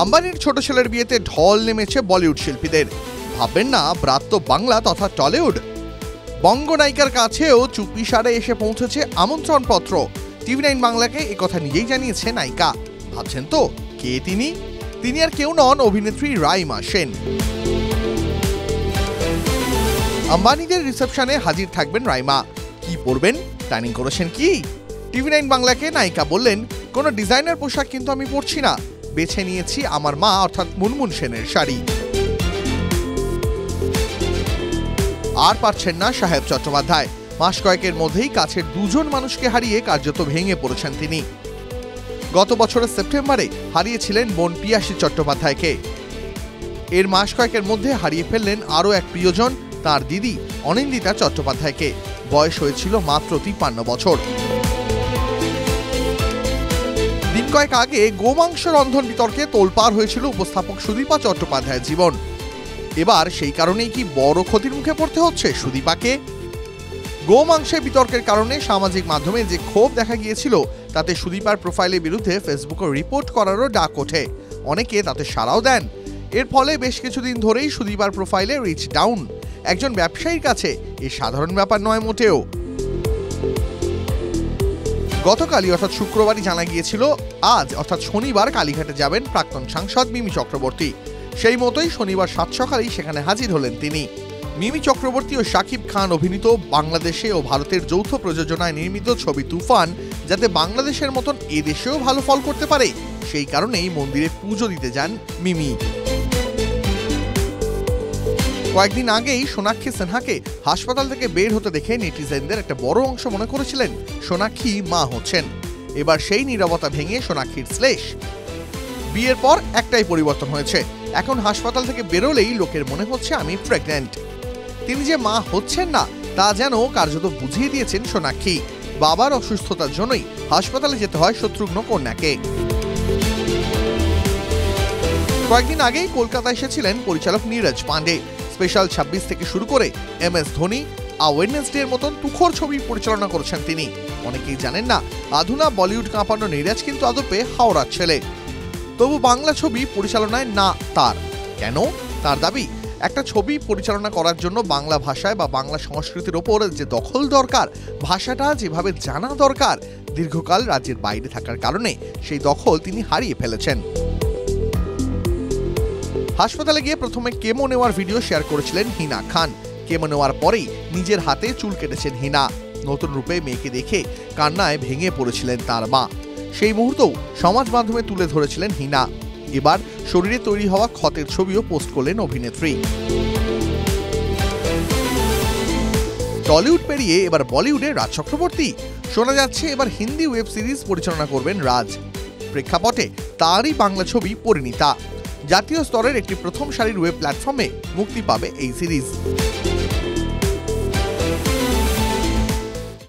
আম্বানির ছোট ছেলের বিয়েতে ঢল নেমেছে বলিউড শিল্পীদের। ভাববেন না ব্রাত্য বাংলা তথা টলিউড। বঙ্গনায়িকার কাছেও চুপিসারে এসে পৌঁছেছে আমন্ত্রণপত্র। TV9 বাংলাকে একথা নিজেই জানিয়েছে নায়িকা। ভাবছেন তো কে তিনি? তিনি আর কেউ নন, অভিনেত্রী রাইমা সেন। আম্বানিদের রিসেপশনে হাজির থাকবেন রাইমা। কি পরবেন প্ল্যানিং করেছেন কি? TV9 বাংলাকে নায়িকা বললেন, কোনো ডিজাইনার পোশাক কিন্তু আমি পরছি না, বেছে নিয়েছি আমার মা অর্থাৎ মুনমুন সেনের শাড়ি। আর পারছেন না সাহেব চট্টোপাধ্যায়। মাস কয়েকের মধ্যেই কাছের দুজন মানুষকে হারিয়ে কার্যত ভেঙে পড়েছেন তিনি। গত বছরের সেপ্টেম্বরে হারিয়েছিলেন বোন পিয়াসী চট্টোপাধ্যায়কে। এর মাস কয়েকের মধ্যে হারিয়ে ফেললেন আরও এক প্রিয়জন, তার দিদি অনিন্দিতা চট্টোপাধ্যায়কে। বয়স হয়েছিল মাত্র 53 বছর। দিন কয়েক আগে গোমাংস রন্ধন বিতর্কে তোলপাড় হয়েছিল উপস্থাপক সুদীপা চট্টোপাধ্যায়ের জীবন। এবার সেই কারণেই কি বড় ক্ষতির মুখে পড়তে হচ্ছে সুদীপাকে? গোমাংসের বিতর্কের কারণে সামাজিক মাধ্যমে যে ক্ষোভ দেখা গিয়েছিল, তাতে সুদীপার প্রোফাইলের বিরুদ্ধে ফেসবুকে রিপোর্ট করারও ডাক ওঠে। অনেকে তাতে সাড়াও দেন। এর ফলে বেশ কিছুদিন ধরেই সুদীপার প্রোফাইলে রিচ ডাউন। একজন ব্যবসায়ীর কাছে এ সাধারণ ব্যাপার নয় মোটেও। গতকালই অর্থাৎ শুক্রবারই জানা গিয়েছিল আজ অর্থাৎ শনিবার কালীঘাটে যাবেন প্রাক্তন সাংসদ মিমি চক্রবর্তী। সেই মতোই শনিবার সাত সকালেই সেখানে হাজির হলেন তিনি। মিমি চক্রবর্তী ও শাকিব খান অভিনীত বাংলাদেশে ও ভারতের যৌথ প্রযোজনায় নির্মিত ছবি তুফান যাতে বাংলাদেশের মতন এদেশেও ভালো ফল করতে পারে, সেই কারণেই মন্দিরে পুজো দিতে যান মিমি। কয়েকদিন আগেই সোনাক্ষী সিনহাকে হাসপাতাল থেকে বের হতে দেখে নেটিজেনদের একটা বড় অংশ মনে করেছিলেন সোনাক্ষী মা হচ্ছেন। এবার সেই নীরবতা ভেঙে সোনাক্ষীর শ্লেষ। বিয়ের পর একটাই পরিবর্তন হয়েছে, এখন হাসপাতাল থেকে বেরোলেই লোকের মনে হচ্ছে আমি প্রেগন্যান্ট। তিনি যে মা হচ্ছেন না তা যেন কার্যত বুঝিয়ে দিয়েছেন সোনাক্ষী। বাবার অসুস্থতার জন্যই হাসপাতালে যেতে হয় শত্রুঘ্ন কন্যাকে। কয়েকদিন আগেই কলকাতা এসেছিলেন পরিচালক নীরজ পান্ডে। স্পেশাল 26 থেকে শুরু করে MS ধোনি, ওয়েডনেসডে এর মতন তুখোর ছবি পরিচালনা করেছেন তিনি। অনেকেই জানেন না, আধুনা বলিউড কাঁপানো নীরজ কিন্তু আদপে হাওড়ার ছেলে। তবু বাংলা ছবি পরিচালনায় না তার। কেন? তার দাবি, একটা ছবি পরিচালনা করার জন্য বাংলা ভাষায় বা বাংলা সংস্কৃতির ওপর যে দখল দরকার, ভাষাটা যেভাবে জানা দরকার, দীর্ঘকাল রাজ্যের বাইরে থাকার কারণে সেই দখল তিনি হারিয়ে ফেলেছেন। হাসপাতালে গিয়ে প্রথমে কেমো নেওয়ার ভিডিও শেয়ার করেছিলেন হিনা খান। কেমো নেওয়ার পরেই নিজের হাতে চুল কেটেছেন হিনা। নতুন রূপে মেয়েকে দেখে কান্নায় ভেঙে পড়েছিলেন তার মা। সেই মুহূর্তেও সমাজ মাধ্যমে তুলে ধরেছিলেন হিনা। এবার শরীরে তৈরি হওয়া ক্ষতের ছবিও পোস্ট করলেন অভিনেত্রী। টলিউড পেরিয়ে এবার বলিউডে রাজ চক্রবর্তী। শোনা যাচ্ছে এবার হিন্দি ওয়েব সিরিজ পরিচালনা করবেন রাজ। প্রেক্ষাপটে তারই বাংলা ছবি পরিণীতা। জাতীয় স্তরের একটি প্রথম সারির ওয়েব প্ল্যাটফর্মে মুক্তি পাবে এই সিরিজ।